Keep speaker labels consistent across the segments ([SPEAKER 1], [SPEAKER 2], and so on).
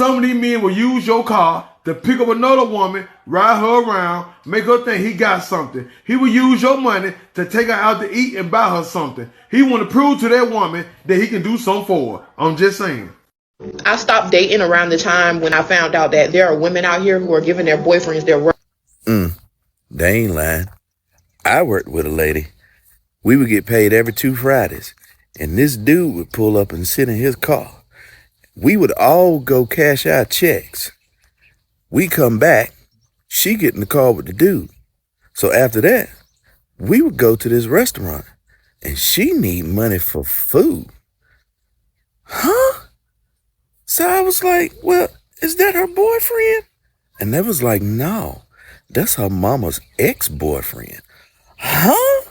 [SPEAKER 1] some of these men will use your car to pick up another woman, ride her around, make her think he got something. He will use your money to take her out to eat and buy her something. He want to prove to that woman that he can do something for her. I'm just saying.
[SPEAKER 2] I stopped dating around the time when I found out that there are women out here who are giving their boyfriends their work.
[SPEAKER 3] They ain't lying. I worked with a lady. We would get paid every 2 Fridays, and this dude would pull up and sit in his car. We would all go cash our checks. We come back, she get in the car with the dude. So after that, we would go to this restaurant, and she need money for food. Huh? So I was like, well, is that her boyfriend? And they was like, no, that's her mama's ex-boyfriend. Huh?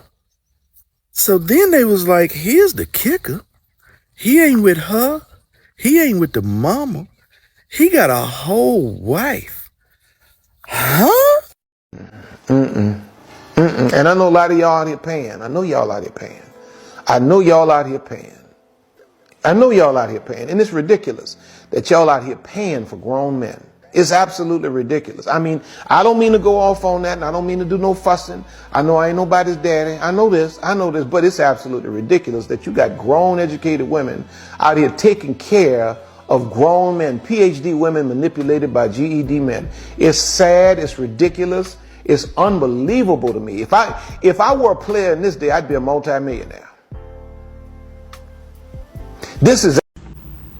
[SPEAKER 3] So then they was like, here's the kicker. He ain't with her. He ain't with the mama. He got a whole wife. Huh?
[SPEAKER 4] And I know a lot of y'all out here paying. I know y'all out here paying. And it's ridiculous that y'all out here paying for grown men. It's absolutely ridiculous. I mean, I don't mean to go off on that, and I don't mean to do no fussing. I know I ain't nobody's daddy. I know this, but it's absolutely ridiculous that you got grown, educated women out here taking care of grown men, PhD women manipulated by GED men. It's sad, it's ridiculous, it's unbelievable to me. If I were a player in this day, I'd be a multimillionaire.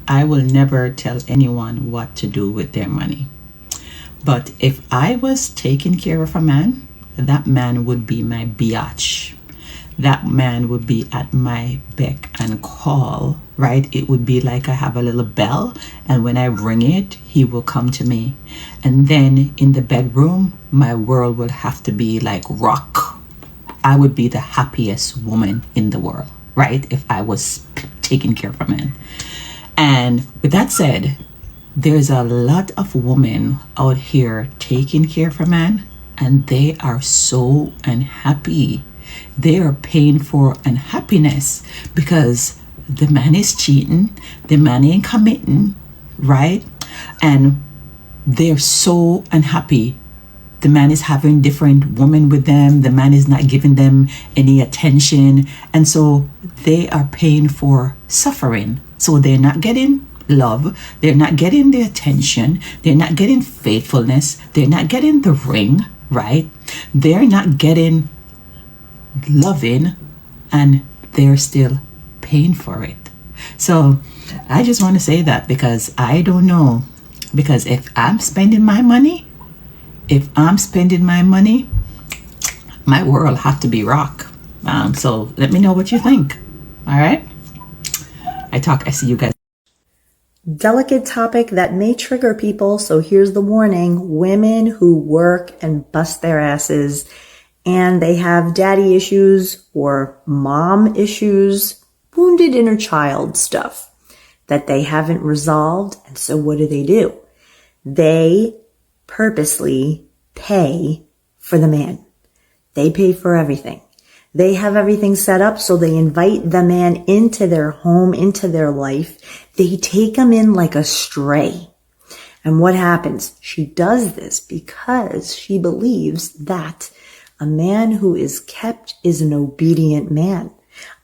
[SPEAKER 5] I will never tell anyone what to do with their money. But if I was taking care of a man, that man would be my biatch. That man would be at my beck and call, right? It would be like I have a little bell, and when I ring it, he will come to me. And then in the bedroom, my world would have to be like rock. I would be the happiest woman in the world, right? If I was taking care of a man. And with that said, there's a lot of women out here taking care of a man, and they are so unhappy. They are paying for unhappiness because the man is cheating, the man ain't committing, right? And they're so unhappy. The man is having different women with them. The man is not giving them any attention. And so they are paying for suffering. So they're not getting love. They're not getting the attention. They're not getting faithfulness. They're not getting the ring, right? They're not getting loving, and they're still paying for it. So I just want to say that because I don't know. Because if I'm spending my money, my world have to be rock. So let me know what you think. All right. I see you guys.
[SPEAKER 6] Delicate topic that may trigger people. So here's the warning. Women who work and bust their asses and they have daddy issues or mom issues, wounded inner child stuff that they haven't resolved. And so what do? They purposely pay for the man. They pay for everything. They have everything set up, so they invite the man into their home, into their life. They take him in like a stray. And what happens? She does this because she believes that a man who is kept is an obedient man.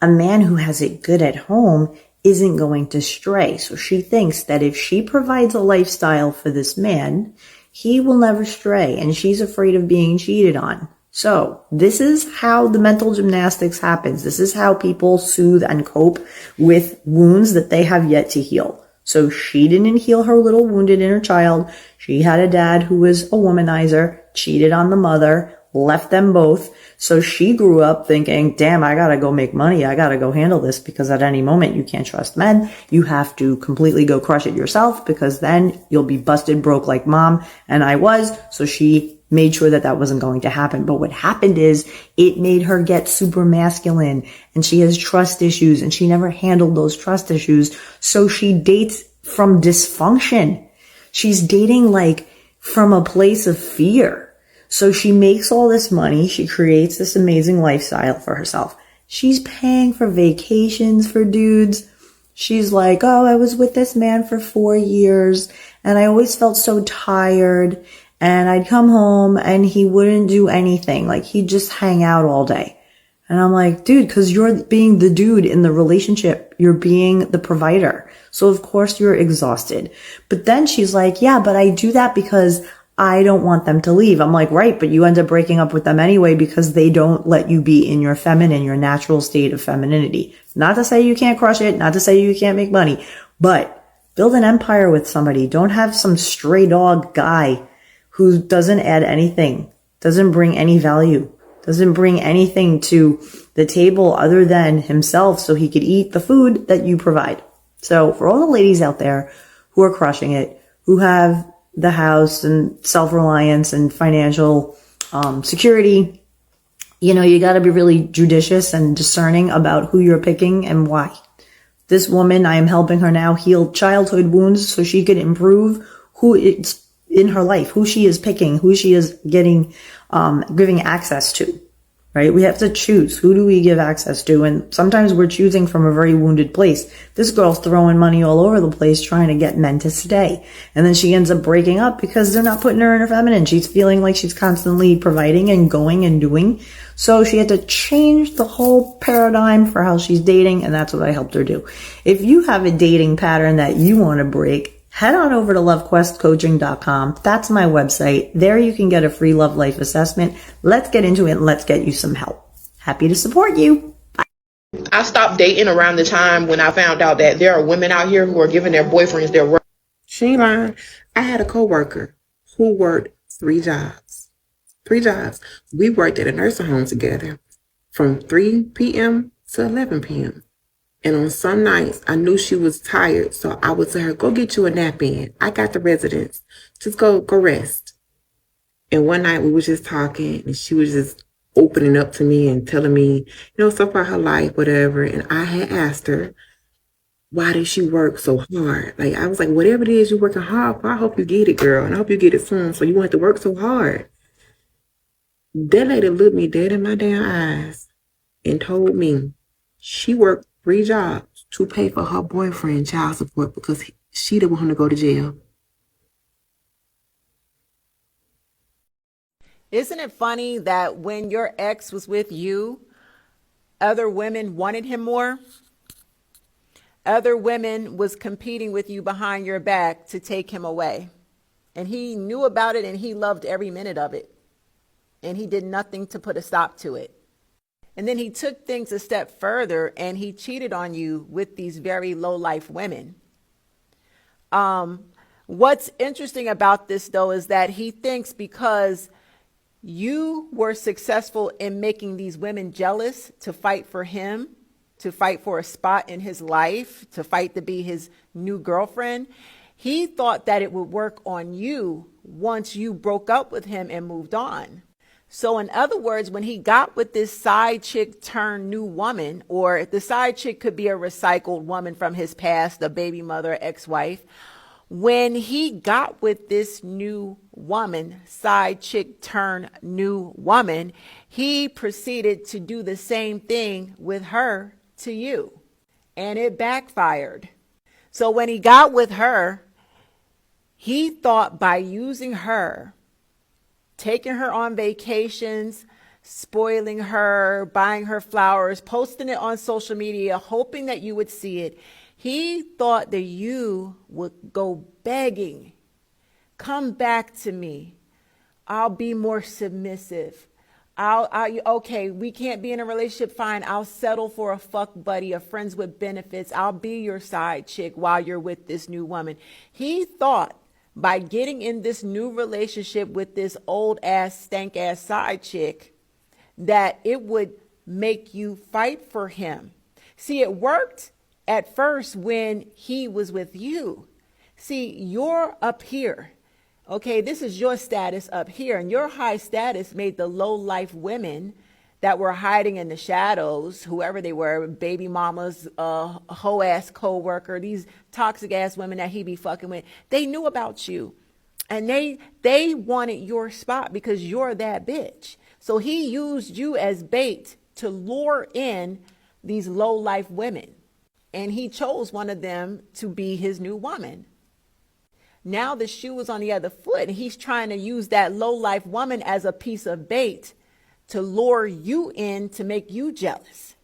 [SPEAKER 6] A man who has it good at home isn't going to stray. So she thinks that if she provides a lifestyle for this man, he will never stray, and she's afraid of being cheated on. So this is how the mental gymnastics happens. This is how people soothe and cope with wounds that they have yet to heal. So she didn't heal her little wounded inner child. She had a dad who was a womanizer, cheated on the mother, left them both. So she grew up thinking, damn, I gotta go make money. I gotta go handle this because at any moment you can't trust men. You have to completely go crush it yourself because then you'll be busted broke like mom and I was. So she made sure that that wasn't going to happen. But what happened is it made her get super masculine and she has trust issues and she never handled those trust issues. So she dates from dysfunction. She's dating like from a place of fear. So she makes all this money. She creates this amazing lifestyle for herself. She's paying for vacations for dudes. She's like, oh, I was with this man for 4 years And I always felt so tired. And I'd come home and he wouldn't do anything. Like he'd just hang out all day. And I'm like, dude, cause you're being the dude in the relationship. You're being the provider. So of course you're exhausted. But then she's like, yeah, but I do that because I don't want them to leave. I'm like, right, but you end up breaking up with them anyway because they don't let you be in your feminine, your natural state of femininity. Not to say you can't crush it, not to say you can't make money, but build an empire with somebody. Don't have some stray dog guy who doesn't add anything, doesn't bring any value, doesn't bring anything to the table other than himself so he could eat the food that you provide. So for all the ladies out there who are crushing it, who have the house and self-reliance and financial security, you know, you got to be really judicious and discerning about who you're picking and why. This woman, I am helping her now heal childhood wounds so she could improve who it's in her life, who she is picking, who she is giving access to, right? We have to choose. Who do we give access to? And sometimes we're choosing from a very wounded place. This girl's throwing money all over the place trying to get men to stay. And then she ends up breaking up because they're not putting her in her feminine. She's feeling like she's constantly providing and going and doing. So she had to change the whole paradigm for how she's dating. And that's what I helped her do. If you have a dating pattern that you want to break, head on over to lovequestcoaching.com. That's my website. There you can get a free love life assessment. Let's get into it and let's get you some help. Happy to support you. Bye.
[SPEAKER 2] I stopped dating around the time when I found out that there are women out here who are giving their boyfriends their work.
[SPEAKER 7] She ain't lying. I had a coworker who worked 3 jobs. 3 jobs. We worked at a nursing home together from 3 p.m. to 11 p.m. And on some nights, I knew she was tired, so I would tell her, go get you a nap in. I got the residence. Just go rest. And one night we was just talking, and she was just opening up to me and telling me, stuff about her life, whatever. And I had asked her, why did she work so hard? Like, I was like, whatever it is you're working hard for, I hope you get it, girl. And I hope you get it soon, so you won't have to work so hard. That lady looked me dead in my damn eyes and told me she worked 3 jobs to pay for her boyfriend child support because she didn't want him to go to jail.
[SPEAKER 8] Isn't it funny that when your ex was with you, other women wanted him more? Other women was competing with you behind your back to take him away. And he knew about it and he loved every minute of it. And he did nothing to put a stop to it. And then he took things a step further and he cheated on you with these very low-life women. What's interesting about this, though, is that he thinks because you were successful in making these women jealous to fight for him, to fight for a spot in his life, to fight to be his new girlfriend, he thought that it would work on you once you broke up with him and moved on. So in other words, when he got with this side chick turned new woman, or the side chick could be a recycled woman from his past, a baby mother, ex-wife, when he got with this new woman, side chick turned new woman, he proceeded to do the same thing with her to you. And it backfired. So when he got with her, he thought by using her, taking her on vacations, spoiling her, buying her flowers, posting it on social media, hoping that you would see it. He thought that you would go begging, come back to me. I'll be more submissive. Okay, we can't be in a relationship, fine. I'll settle for a fuck buddy, a friends with benefits. I'll be your side chick while you're with this new woman. He thought by getting in this new relationship with this old ass, stank ass side chick, that it would make you fight for him. See, it worked at first when he was with you. See, you're up here. Okay, this is your status up here, and your high status made the low life women that were hiding in the shadows, whoever they were, baby mamas, hoe ass co-worker, these toxic ass women that he be fucking with, they knew about you. And they wanted your spot because you're that bitch. So he used you as bait to lure in these low life women. And he chose one of them to be his new woman. Now the shoe is on the other foot, and he's trying to use that low-life woman as a piece of bait to lure you in to make you jealous.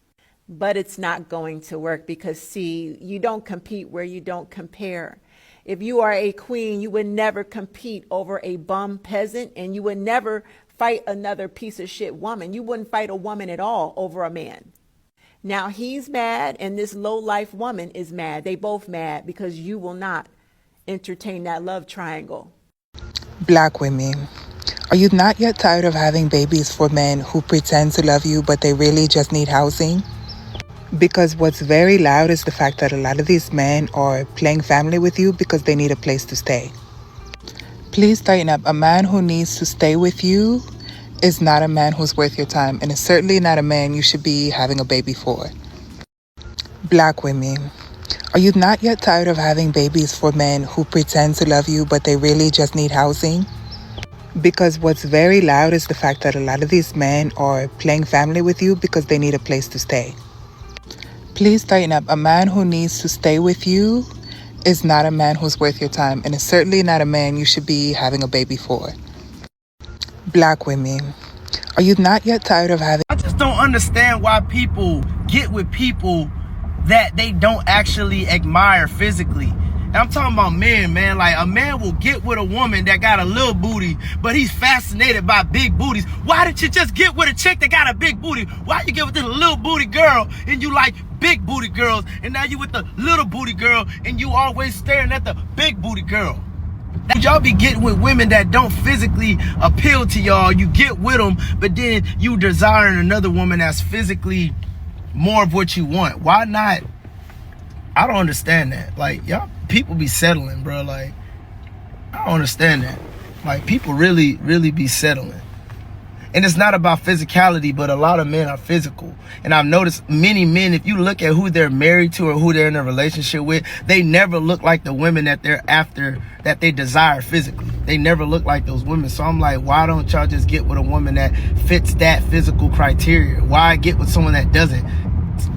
[SPEAKER 8] But it's not going to work because, see, you don't compete where you don't compare. If you are a queen, you would never compete over a bum peasant, and you would never fight another piece of shit woman. You wouldn't fight a woman at all over a man. Now he's mad, and this low-life woman is mad. They both mad because you will not entertain that love triangle.
[SPEAKER 9] Black women, are you not yet tired of having babies for men who pretend to love you but they really just need housing? Because what's very loud is the fact that a lot of these men are playing family with you because they need a place to stay. Please tighten up. A man who needs to stay with you is not a man who's worth your time, and is certainly not a man you should be having a baby for. Black women, are you not yet tired of having babies for men who pretend to love you but they really just need housing? Because what's very loud is the fact that a lot of these men are playing family with you because they need a place to stay. Please tighten up. A man who needs to stay with you is not a man who's worth your time, and is certainly not a man you should be having a baby for. Black women, are you not yet tired of having...
[SPEAKER 10] I just don't understand why people get with people that they don't actually admire physically. And I'm talking about men, man. Like, a man will get with a woman that got a little booty, but he's fascinated by big booties. Why didn't you just get with a chick that got a big booty? Why you get with this little booty girl and you like big booty girls, and now you with the little booty girl and you always staring at the big booty girl? Y'all be getting with women that don't physically appeal to y'all. You get with them, but then you desiring another woman that's physically more of what you want. Why not? I don't understand that. Like, y'all people be settling, bro. Like, I don't understand that. Like, people really be settling. And it's not about physicality, but a lot of men are physical. And I've noticed many men, if you look at who they're married to or who they're in a relationship with, they never look like the women that they're after, that they desire physically. They never look like those women. So I'm like, why don't y'all just get with a woman that fits that physical criteria? Why get with someone that doesn't?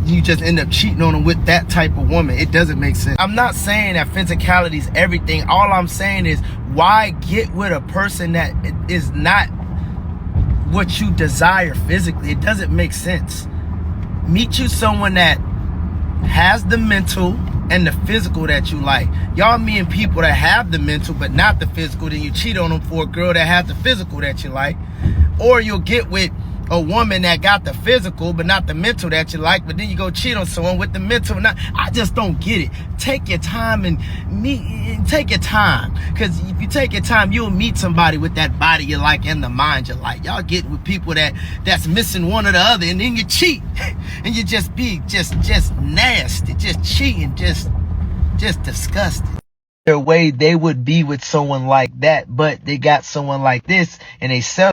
[SPEAKER 10] You just end up cheating on them with that type of woman. It doesn't make sense. I'm not saying that physicality is everything. All I'm saying is, why get with a person that is not what you desire physically? It doesn't make sense. Meet you someone that has the mental and the physical that you like. Y'all meeting people that have the mental but not the physical, then you cheat on them for a girl that has the physical that you like. Or you'll get with a woman that got the physical but not the mental that you like, but then you go cheat on someone with the mental. I just don't get it. Take your time and take your time, because if you take your time, you'll meet somebody with that body you like and the mind you like. Y'all get with people that's missing one or the other, and then you cheat and you just be just nasty, just cheating, just disgusting. Their way they would be with someone like that, but they got someone like this and they sell.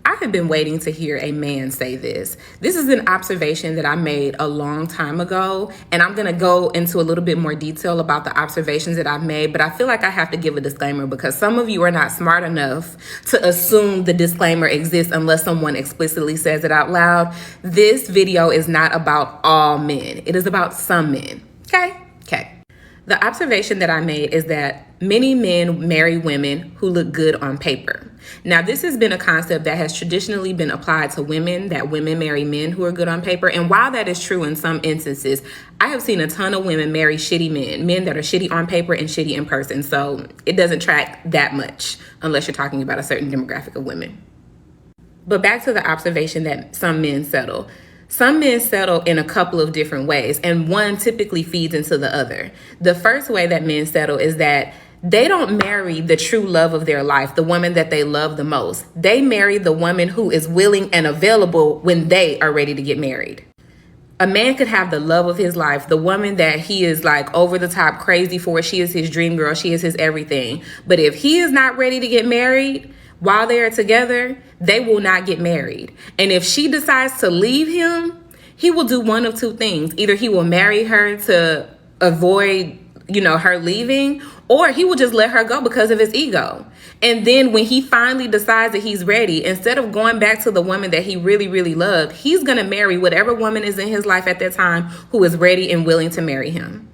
[SPEAKER 11] I have been waiting to hear a man say this. This is an observation that I made a long time ago, and I'm going to go into a little bit more detail about the observations that I've made, but I feel like I have to give a disclaimer because some of you are not smart enough to assume the disclaimer exists unless someone explicitly says it out loud. This video is not about all men. It is about some men. Okay. The observation that I made is that many men marry women who look good on paper. Now, this has been a concept that has traditionally been applied to women, that women marry men who are good on paper. And while that is true in some instances, I have seen a ton of women marry shitty men that are shitty on paper and shitty in person. So it doesn't track that much unless you're talking about a certain demographic of women. But back to the observation that some men settle. Some men settle in a couple of different ways, and one typically feeds into the other. The first way that men settle is that they don't marry the true love of their life, the woman that they love the most. They marry the woman who is willing and available when they are ready to get married. A man could have the love of his life, the woman that he is like over the top crazy for. She is his dream girl. She is his everything. But if he is not ready to get married while they are together, they will not get married. And if she decides to leave him, he will do one of two things. Either he will marry her to avoid, her leaving, or he will just let her go because of his ego. And then when he finally decides that he's ready, instead of going back to the woman that he really, really loved, he's going to marry whatever woman is in his life at that time who is ready and willing to marry him.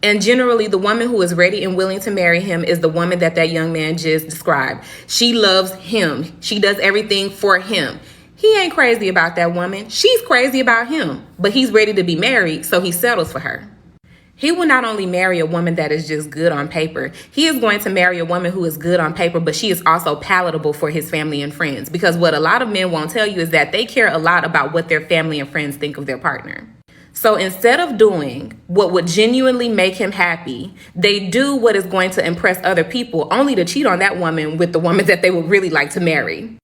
[SPEAKER 11] And generally, the woman who is ready and willing to marry him is the woman that young man just described. She loves him. She does everything for him. He ain't crazy about that woman. She's crazy about him, but he's ready to be married, so he settles for her. He will not only marry a woman that is just good on paper, he is going to marry a woman who is good on paper, but she is also palatable for his family and friends. Because what a lot of men won't tell you is that they care a lot about what their family and friends think of their partner. So instead of doing what would genuinely make him happy, they do what is going to impress other people, only to cheat on that woman with the woman that they would really like to marry.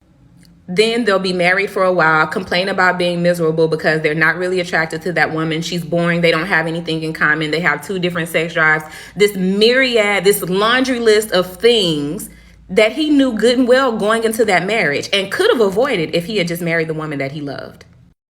[SPEAKER 11] Then they'll be married for a while, complain about being miserable because they're not really attracted to that woman. She's boring. They don't have anything in common. They have 2 different sex drives. This myriad, this laundry list of things that he knew good and well going into that marriage and could have avoided if he had just married the woman that he loved.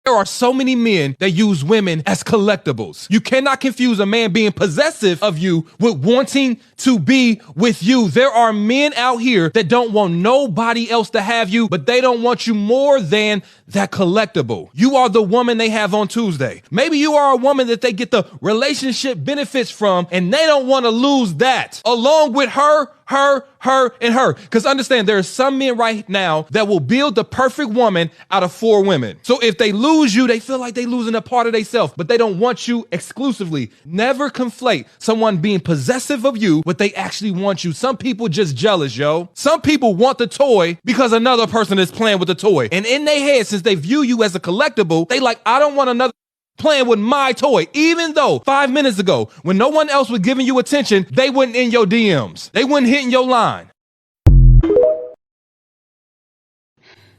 [SPEAKER 12] There are so many men that use women as collectibles. You cannot confuse a man being possessive of you with wanting to be with you. There are men out here that don't want nobody else to have you, but they don't want you more than that collectible. You are the woman they have on Tuesday. Maybe you are a woman that they get the relationship benefits from, and they don't want to lose that along with her, and her. Because understand, there are some men right now that will build the perfect woman out of 4 women. So if they lose you, they feel like they losing a part of themselves, but they don't want you exclusively. Never conflate someone being possessive of you with they actually want you. Some people just jealous, yo. Some people want the toy because another person is playing with the toy. And in their head, since they view you as a collectible, they like, I don't want another playing with my toy, even though 5 minutes ago, when no one else was giving you attention, they weren't in your DMs. They weren't hitting your line.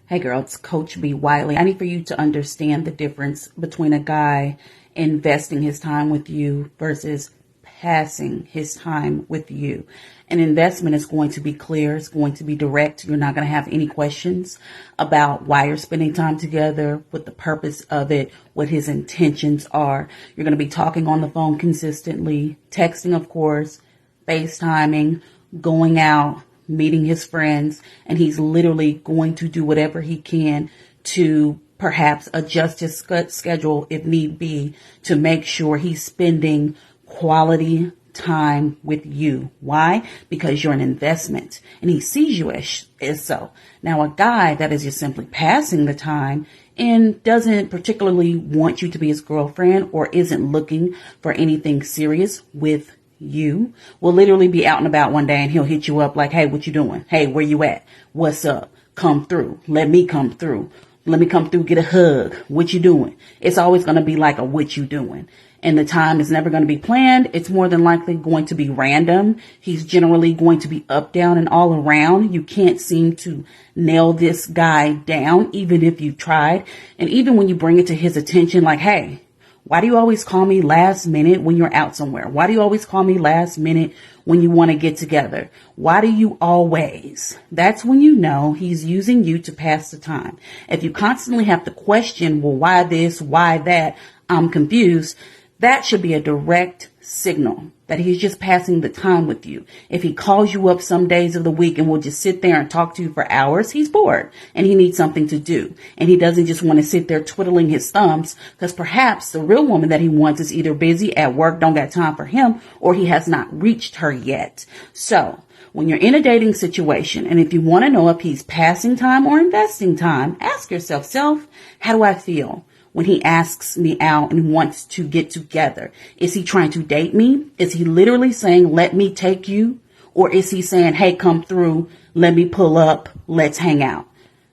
[SPEAKER 13] Hey girl, it's Coach B. Wiley. I need for you to understand the difference between a guy investing his time with you versus passing his time with you. An investment is going to be clear. It's going to be direct. You're not going to have any questions about why you're spending time together, what the purpose of it, what his intentions are. You're going to be talking on the phone consistently, texting, of course, FaceTiming, going out, meeting his friends, and he's literally going to do whatever he can to perhaps adjust his schedule if need be to make sure he's spending quality time with you. Why? Because you're an investment and he sees you as so. Now, a guy that is just simply passing the time and doesn't particularly want you to be his girlfriend or isn't looking for anything serious with you will literally be out and about one day and he'll hit you up like, hey, what you doing? Hey, where you at? What's up? Come through. Let me come through. Let me come through, get a hug. What you doing? It's always going to be like a what you doing. And the time is never going to be planned. It's more than likely going to be random. He's generally going to be up, down, and all around. You can't seem to nail this guy down, even if you tried. And even when you bring it to his attention, like, hey, why do you always call me last minute when you're out somewhere? Why do you always call me last minute when you want to get together? Why do you always? That's when you know he's using you to pass the time. If you constantly have to question, well, why this, why that, I'm confused, that should be a direct signal that he's just passing the time with you. If he calls you up some days of the week and will just sit there and talk to you for hours, he's bored and he needs something to do. And he doesn't just want to sit there twiddling his thumbs because perhaps the real woman that he wants is either busy at work, don't got time for him, or he has not reached her yet. So when you're in a dating situation, and if you want to know if he's passing time or investing time, ask yourself, self, how do I feel when he asks me out and wants to get together? Is he trying to date me? Is he literally saying, let me take you? Or is he saying, hey, come through, let me pull up, let's hang out?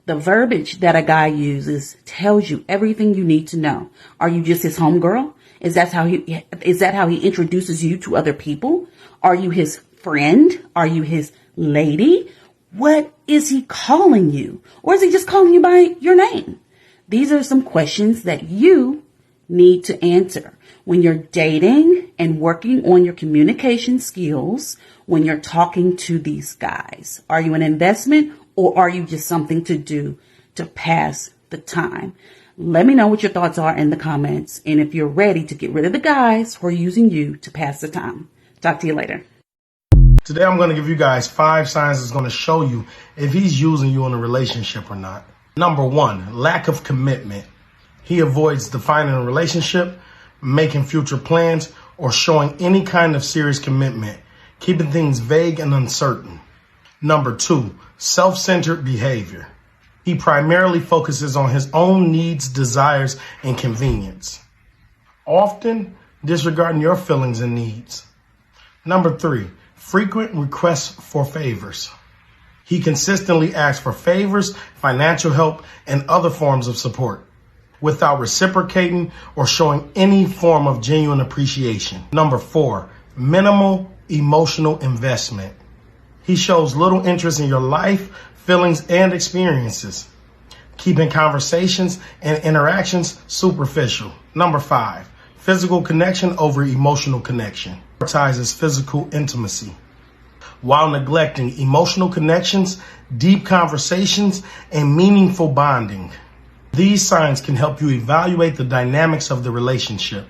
[SPEAKER 13] The verbiage that a guy uses tells you everything you need to know. Are you just his homegirl? Is that how he introduces you to other people? Are you his friend? Are you his lady? What is he calling you? Or is he just calling you by your name? These are some questions that you need to answer when you're dating and working on your communication skills when you're talking to these guys. Are you an investment or are you just something to do to pass the time? Let me know what your thoughts are in the comments and if you're ready to get rid of the guys who are using you to pass the time. Talk to you later.
[SPEAKER 14] Today I'm going to give you guys 5 signs that's going to show you if he's using you in a relationship or not. Number 1, lack of commitment. He avoids defining a relationship, making future plans, or showing any kind of serious commitment, keeping things vague and uncertain. Number 2, self-centered behavior. He primarily focuses on his own needs, desires, and convenience, often disregarding your feelings and needs. Number 3, frequent requests for favors. He consistently asks for favors, financial help, and other forms of support without reciprocating or showing any form of genuine appreciation. Number 4, minimal emotional investment. He shows little interest in your life, feelings, and experiences, keeping conversations and interactions superficial. Number 5, physical connection over emotional connection. Prioritizes physical intimacy while neglecting emotional connections, deep conversations, and meaningful bonding. These signs can help you evaluate the dynamics of the relationship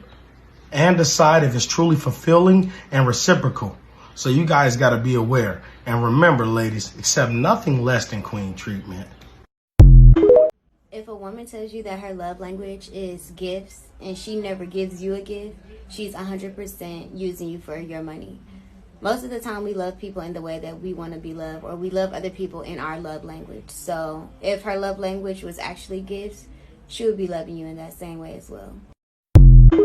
[SPEAKER 14] and decide if it's truly fulfilling and reciprocal. So you guys got to be aware. And remember, ladies, accept nothing less than queen treatment.
[SPEAKER 15] If a woman tells you that her love language is gifts and she never gives you a gift, she's 100% using you for your money. Most of the time we love people in the way that we want to be loved, or we love other people in our love language. So if her love language was actually gifts, she would be loving you in that same way as well.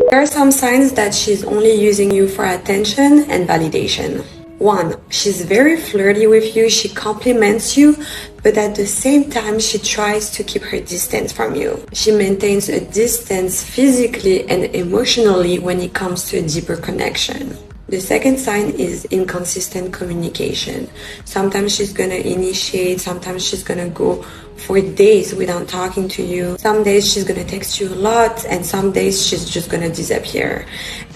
[SPEAKER 16] There are some signs that she's only using you for attention and validation. 1, she's very flirty with you, she compliments you, but at the same time she tries to keep her distance from you. She maintains a distance physically and emotionally when it comes to a deeper connection. The second sign is inconsistent communication. Sometimes she's gonna initiate, sometimes she's gonna go for days without talking to you. Some days she's gonna text you a lot, and some days she's just gonna disappear.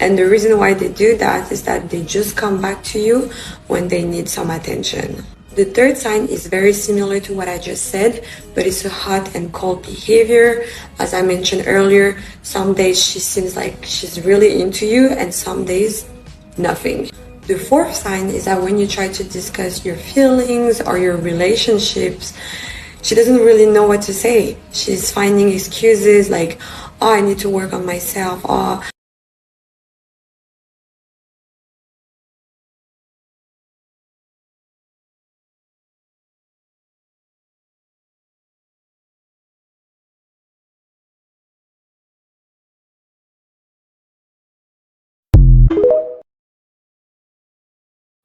[SPEAKER 16] And the reason why they do that is that they just come back to you when they need some attention. The third sign is very similar to what I just said, but it's a hot and cold behavior. As I mentioned earlier, some days she seems like she's really into you, and some days nothing. The fourth sign is that when you try to discuss your feelings or your relationships, she doesn't really know what to say. She's finding excuses like, oh, I need to work on myself, oh,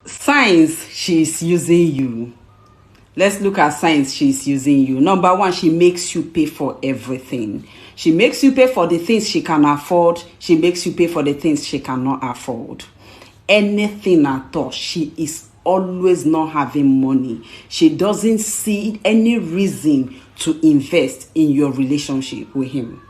[SPEAKER 17] Signs she's using you. Let's look at signs she's using you. Number 1, she makes you pay for everything. She makes you pay for the things she can afford. She makes you pay for the things she cannot afford. Anything at all. She is always not having money. She doesn't see any reason to invest in your relationship with him.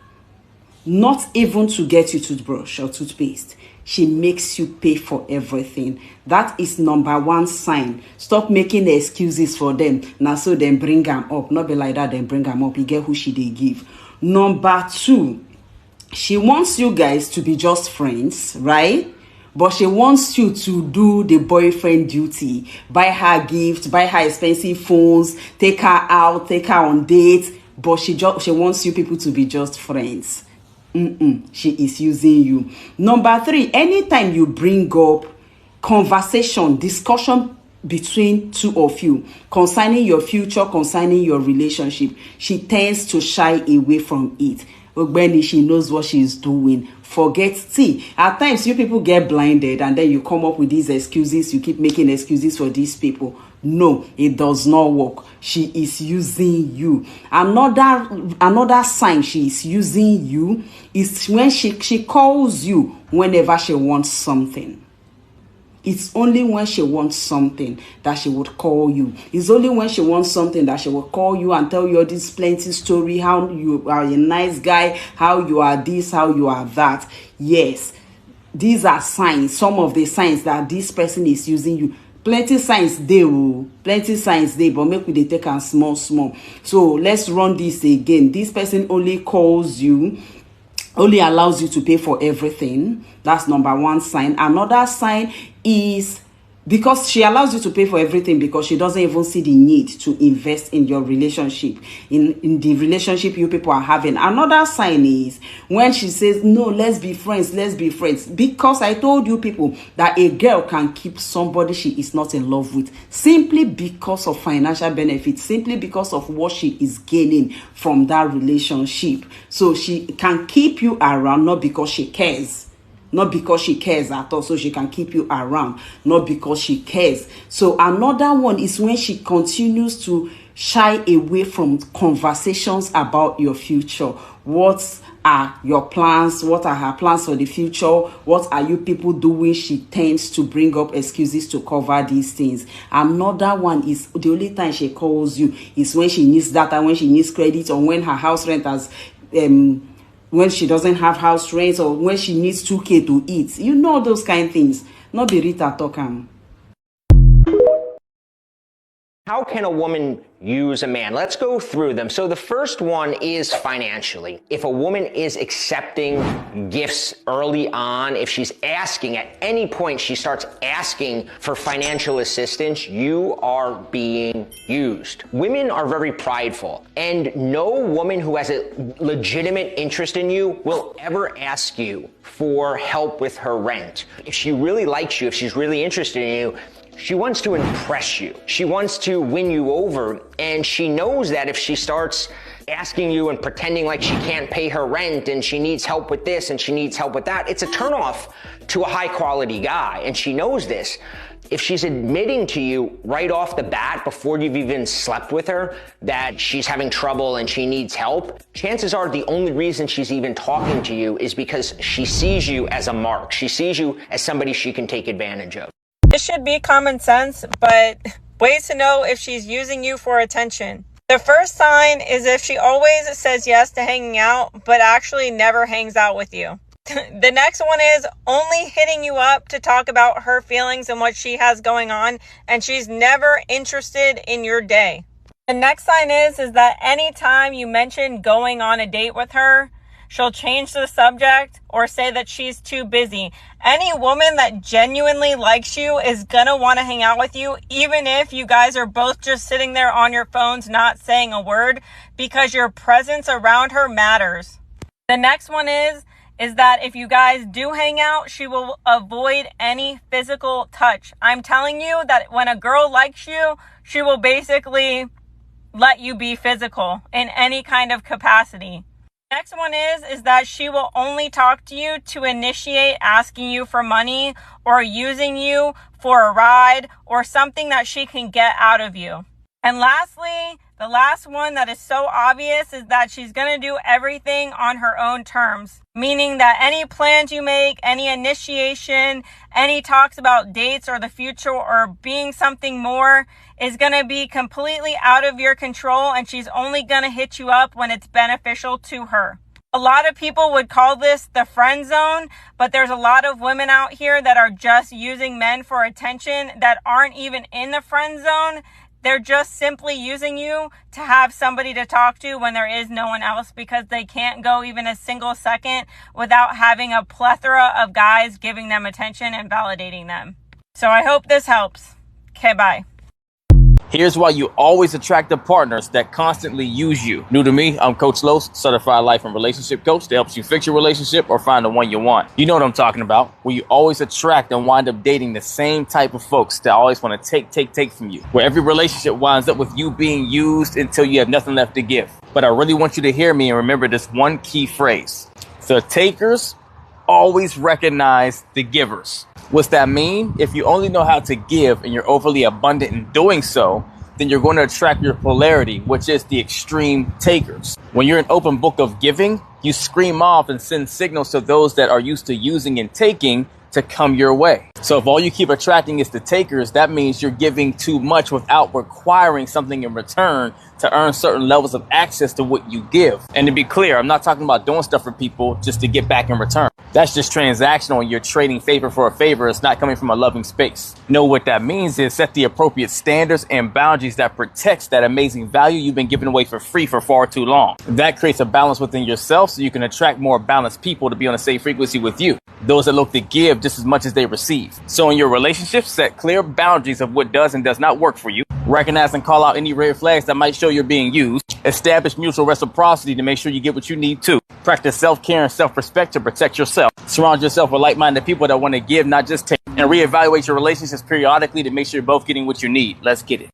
[SPEAKER 17] Not even to get you toothbrush or toothpaste. She makes you pay for everything. That is number 1 sign. Stop making excuses for them. Now so then bring them up. Not be like that, then bring them up. You get who she they give. Number 2, she wants you guys to be just friends, right? But she wants you to do the boyfriend duty. Buy her gifts, buy her expensive phones, take her out, take her on dates. But she wants you people to be just friends. She is using you. Number 3, anytime you bring up conversation, discussion between two of you concerning your future, concerning your relationship, she tends to shy away from it. Ogbeni, she knows what she's doing. Forget. See, at times you people get blinded and then you come up with these excuses. You keep making excuses for these people. No, it does not work. She is using you. Another sign she is using you is when she calls you whenever she wants something. It's only when she wants something that she would call you. It's only when she wants something that she will call you and tell you all this plenty story, how you are a nice guy, how you are this, how you are that. Yes, these are signs, some of the signs that this person is using you. Plenty signs there, but make we take them small. So let's run this again. This person only calls you, only allows you to pay for everything. That's number 1 sign. Another sign is because she allows you to pay for everything because she doesn't even see the need to invest in your relationship, in the relationship you people are having. Another sign is when she says, no, let's be friends, because I told you people that a girl can keep somebody she is not in love with simply because of financial benefits, simply because of what she is gaining from that relationship. So she can keep you around not because she cares. Not because she cares at all, so she can keep you around. Not because she cares. So another one is when she continues to shy away from conversations about your future. What are your plans? What are her plans for the future? What are you people doing? She tends to bring up excuses to cover these things. Another one is the only time she calls you is when she needs data, when she needs credit, or when her house rent has when she doesn't have house rent, or when she needs 2K to eat. You know those kind of things. Not be Rita talking.
[SPEAKER 18] How can a woman use a man? Let's go through them. So the first one is financially. If a woman is accepting gifts early on, if she's asking at any point, she starts asking for financial assistance, you are being used. Women are very prideful, and no woman who has a legitimate interest in you will ever ask you for help with her rent. If she really likes you, if she's really interested in you, she wants to impress you. She wants to win you over, and she knows that if she starts asking you and pretending like she can't pay her rent and she needs help with this and she needs help with that, it's a turnoff to a high quality guy, and she knows this. If she's admitting to you right off the bat before you've even slept with her that she's having trouble and she needs help, chances are the only reason she's even talking to you is because she sees you as a mark. She sees you as somebody she can take advantage of.
[SPEAKER 19] This should be common sense, but ways to know if she's using you for attention. The first sign is if she always says yes to hanging out, but actually never hangs out with you. The next one is only hitting you up to talk about her feelings and what she has going on, and she's never interested in your day. The next sign is that anytime you mention going on a date with her, she'll change the subject or say that she's too busy. Any woman that genuinely likes you is gonna want to hang out with you, even if you guys are both just sitting there on your phones not saying a word, because your presence around her matters. The next one is that if you guys do hang out, she will avoid any physical touch. I'm telling you that when a girl likes you, she will basically let you be physical in any kind of capacity. Next one is that she will only talk to you to initiate asking you for money or using you for a ride or something that she can get out of you. And lastly, the last one that is so obvious is that she's going to do everything on her own terms, meaning that any plans you make, any initiation, any talks about dates or the future or being something more is going to be completely out of your control, and she's only going to hit you up when it's beneficial to her. A lot of people would call this the friend zone, but there's a lot of women out here that are just using men for attention that aren't even in the friend zone. They're just simply using you to have somebody to talk to when there is no one else, because they can't go even a single second without having a plethora of guys giving them attention and validating them. So I hope this helps. Okay, bye.
[SPEAKER 20] Here's why you always attract the partners that constantly use you. New to me, I'm Coach Los, certified life and relationship coach that helps you fix your relationship or find the one you want. You know what I'm talking about, where you always attract and wind up dating the same type of folks that always want to take from you. Where every relationship winds up with you being used until you have nothing left to give. But I really want you to hear me and remember this one key phrase. The takers always recognize the givers. What's that mean? If you only know how to give and you're overly abundant in doing so, then you're going to attract your polarity, which is the extreme takers. When you're an open book of giving, you scream off and send signals to those that are used to using and taking to come your way. So if all you keep attracting is the takers, that means you're giving too much without requiring something in return to earn certain levels of access to what you give. And to be clear, I'm not talking about doing stuff for people just to get back in return. That's just transactional and you're trading favor for a favor. It's not coming from a loving space. No, what that means is set the appropriate standards and boundaries that protects that amazing value you've been giving away for free for far too long. That creates a balance within yourself so you can attract more balanced people to be on the same frequency with you. Those that look to give just as much as they receive. So in your relationship, set clear boundaries of what does and does not work for you. Recognize and call out any red flags that might show you're being used. Establish mutual reciprocity to make sure you get what you need too. Practice self-care and self-respect to protect yourself. Surround yourself with like-minded people that want to give, not just take. And reevaluate your relationships periodically to make sure you're both getting what you need. Let's get it.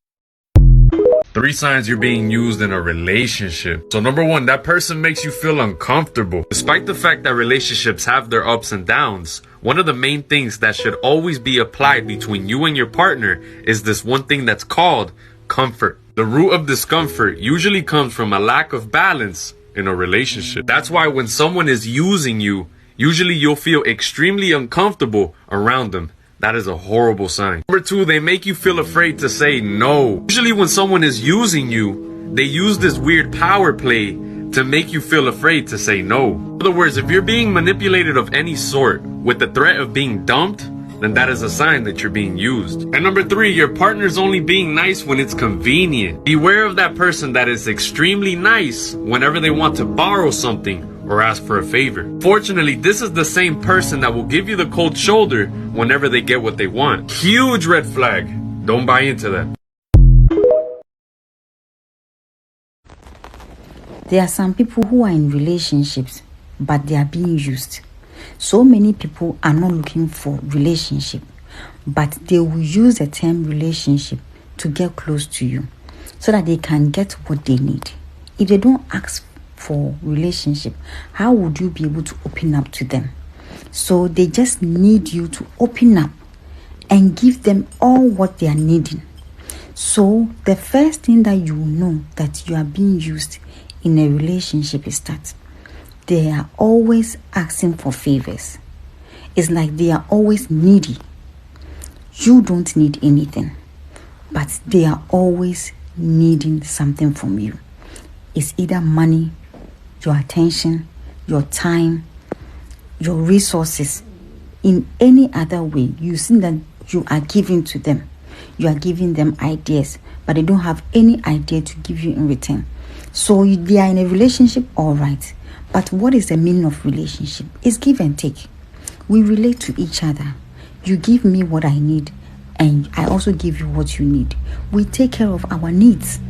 [SPEAKER 21] 3 signs you're being used in a relationship. So number 1, that person makes you feel uncomfortable. Despite the fact that relationships have their ups and downs, one of the main things that should always be applied between you and your partner is this one thing that's called comfort. The root of discomfort usually comes from a lack of balance in a relationship. That's why when someone is using you, usually you'll feel extremely uncomfortable around them. That is a horrible sign. Number 2, they make you feel afraid to say no. Usually when someone is using you, they use this weird power play to make you feel afraid to say no. In other words, if you're being manipulated of any sort with the threat of being dumped, then that is a sign that you're being used. And number 3, your partner's only being nice when it's convenient. Beware of that person that is extremely nice whenever they want to borrow something or ask for a favor. Fortunately, this is the same person that will give you the cold shoulder whenever they get what they want. Huge red flag. Don't buy into that.
[SPEAKER 22] There are some people who are in relationships, but they are being used. So many people are not looking for relationship, but they will use the term relationship to get close to you so that they can get what they need. If they don't ask for relationship, how would you be able to open up to them? So they just need you to open up and give them all what they are needing. So the first thing that you know that you are being used in a relationship is that they are always asking for favors. It's like they are always needy. You don't need anything, but they are always needing something from you. It's either money, your attention, your time, your resources. In any other way, you see that you are giving to them. You are giving them ideas, but they don't have any idea to give you in return. So they are in a relationship, all right. But what is the meaning of relationship? It's give and take. We relate to each other. You give me what I need, and I also give you what you need. We take care of our needs.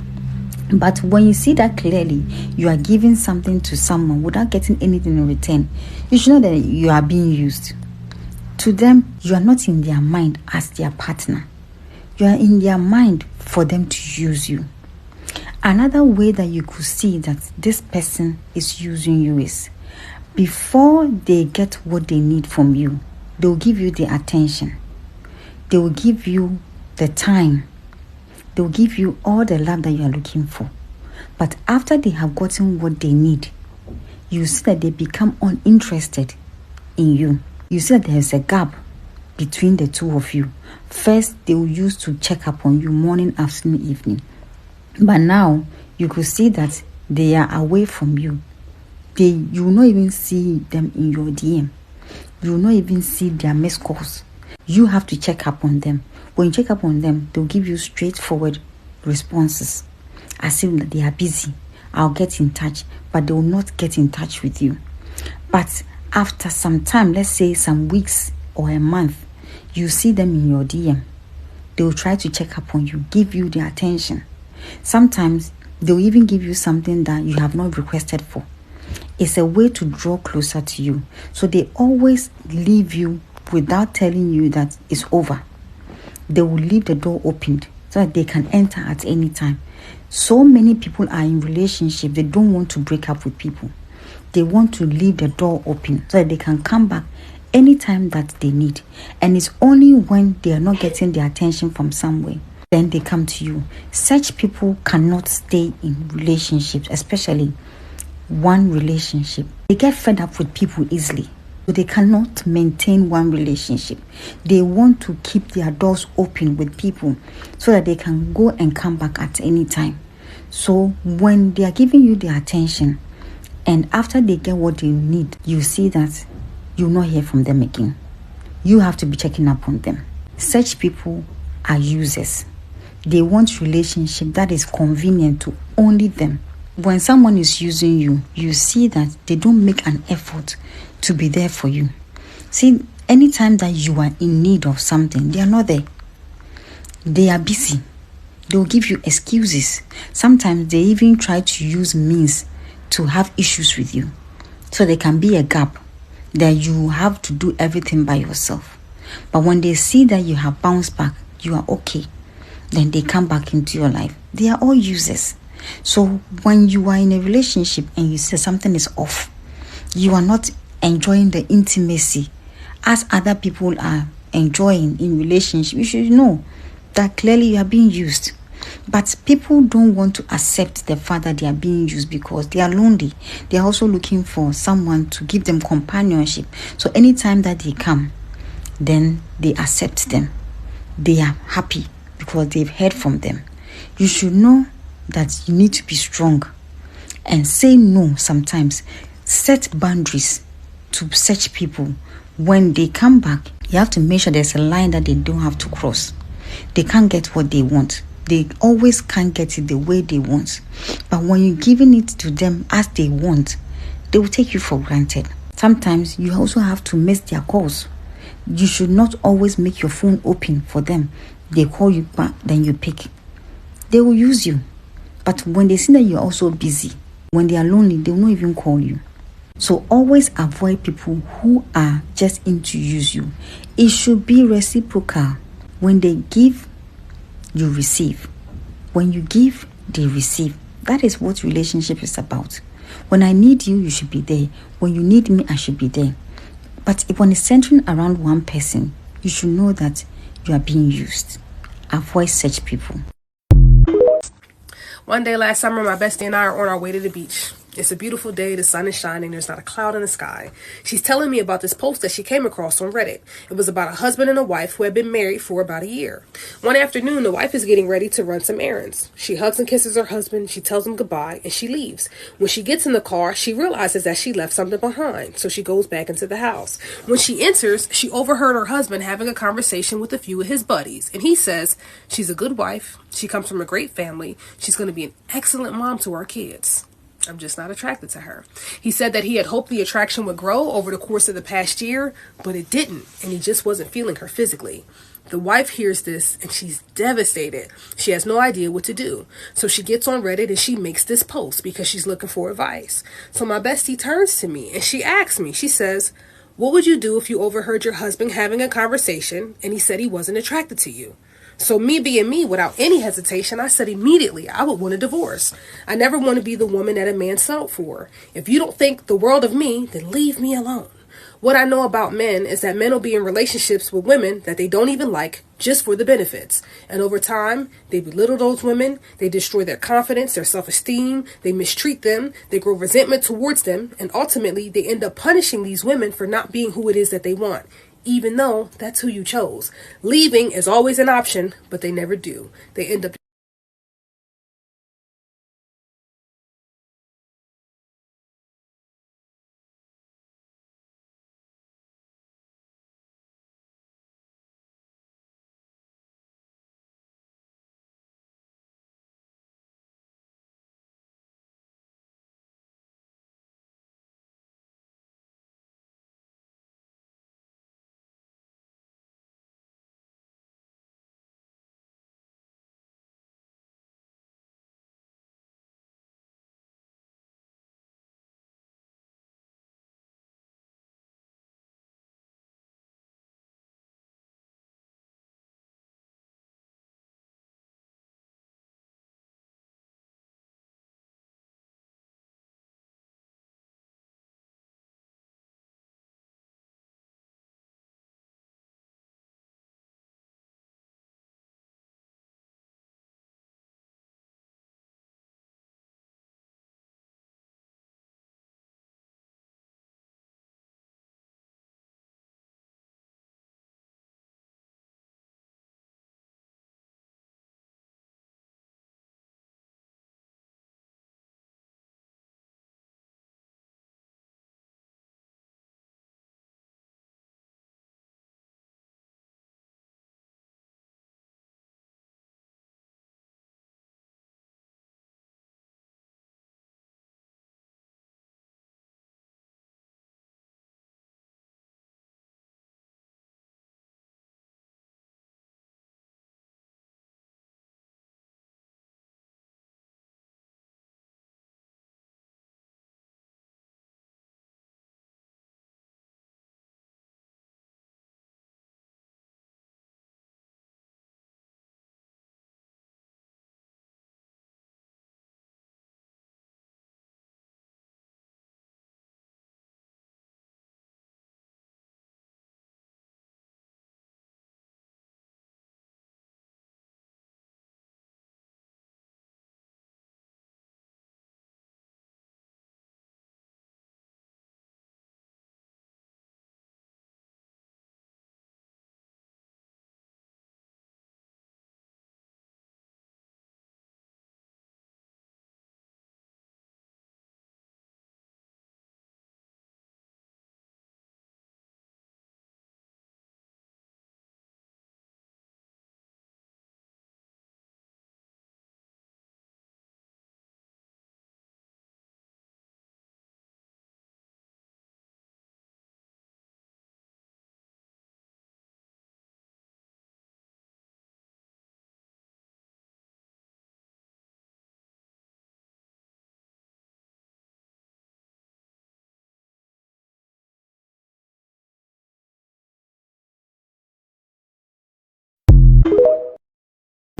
[SPEAKER 22] But when you see that clearly, you are giving something to someone without getting anything in return, you should know that you are being used. To them, you are not in their mind as their partner. You are in their mind for them to use you. Another way that you could see that this person is using you is before they get what they need from you, they will give you the attention. They will give you the time. They will give you all the love that you are looking for. But after they have gotten what they need, you see that they become uninterested in you. You see that there is a gap between the two of you. First, they will use to check up on you morning, afternoon, evening. But now, you could see that they are away from you. You will not even see them in your DM. You will not even see their missed calls. You have to check up on them. When you check up on them, they'll give you straightforward responses. As if they are busy. I'll get in touch. But they will not get in touch with you. But after some time, let's say some weeks or a month, you see them in your DM. They will try to check up on you, give you their attention. Sometimes they'll even give you something that you have not requested for. It's a way to draw closer to you. So they always leave you without telling you that it's over. They will leave the door opened so that they can enter at any time. So many people are in relationship. They don't want to break up with people. They want to leave the door open so that they can come back anytime that they need. And it's only when they are not getting the attention from somewhere, then they come to you. Such people cannot stay in relationships, especially one relationship. They get fed up with people easily. So they cannot maintain one relationship. They want to keep their doors open with people so that they can go and come back at any time. So when they are giving you the attention and after they get what they need, you see that you'll not hear from them again. You have to be checking up on them. Such people are users. They want relationship that is convenient to only them. When someone is using you, you see that they don't make an effort to be there for you. See, anytime that you are in need of something, they are not there. They are busy. They will give you excuses. Sometimes they even try to use means to have issues with you. So there can be a gap that you have to do everything by yourself. But when they see that you have bounced back, you are okay, then they come back into your life. They are all users. So when you are in a relationship and you say something is off, you are not enjoying the intimacy as other people are enjoying in relationship, you should know that clearly you are being used. But people don't want to accept the fact that they are being used because they are lonely. They are also looking for someone to give them companionship. So anytime that they come, then they accept them. They are happy because they've heard from them. You should know that you need to be strong and say no sometimes. Set boundaries to such people. When they come back, you have to make sure there's a line that they don't have to cross. They can't get what they want. They always can't get it the way they want. But when you're giving it to them as they want, they will take you for granted. Sometimes you also have to miss their calls. You should not always make your phone open for them. They call you back, then you pick. They will use you. But when they see that you're also busy, when they are lonely, they will not even call you. So always avoid people who are just in to use you. It should be reciprocal. When they give, you receive. When you give, they receive. That is what relationship is about. When I need you, you should be there. When you need me, I should be there. But when it's centering around one person, you should know that you are being used. Avoid such people.
[SPEAKER 1] One day last summer, my bestie and I are on our way to the beach. It's a beautiful day, the sun is shining, there's not a cloud in the sky. She's telling me about this post that she came across on Reddit. It was about a husband and a wife who had been married for about a year. One afternoon, the wife is getting ready to run some errands. She hugs and kisses her husband, she tells him goodbye, and she leaves. When she gets in the car, she realizes that she left something behind, so she goes back into the house. When she enters, she overheard her husband having a conversation with a few of his buddies, and he says, she's a good wife, she comes from a great family, she's going to be an excellent mom to our kids. I'm just not attracted to her. He said that he had hoped the attraction would grow over the course of the past year, but it didn't, and he just wasn't feeling her physically. The wife hears this, and she's devastated. She has no idea what to do. So she gets on Reddit, and she makes this post because she's looking for advice. So my bestie turns to me, and she asks me, she says, what would you do if you overheard your husband having a conversation, and he said he wasn't attracted to you? So me being me, without any hesitation, I said immediately I would want a divorce. I never want to be the woman that a man settled for. If you don't think the world of me, then leave me alone. What I know about men is that men will be in relationships with women that they don't even like just for the benefits. And over time, they belittle those women, they destroy their confidence, their self-esteem, they mistreat them, they grow resentment towards them, and ultimately they end up punishing these women for not being who it is that they want, even though that's who you chose. Leaving is always an option, but they never do. They end up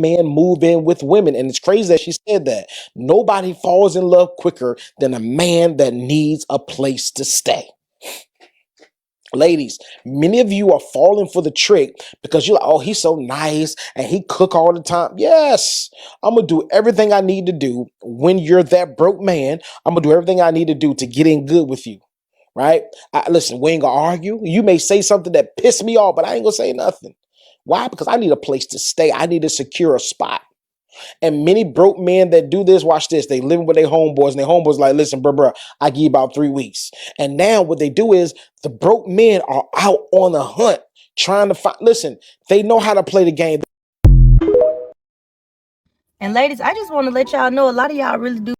[SPEAKER 3] Men move in with women, and it's crazy that she said that. Nobody falls in love quicker than a man that needs a place to stay. Ladies, many of you are falling for the trick because you're like, oh, he's so nice and he cook all the time. Yes, I'm going to do everything I need to do when you're that broke man. I'm going to do everything I need to do to get in good with you, right? Listen, we ain't going to argue. You may say something that pissed me off, but I ain't going to say nothing. Why? Because I need a place to stay. I need to secure a spot. And many broke men that do this, watch this, they live with their homeboys, and their homeboys like, listen, bro, I give you about 3 weeks. And now what they do is the broke men are out on the hunt trying to find, listen, they know how to play the game.
[SPEAKER 4] And ladies, I just want to let y'all know a lot of y'all really do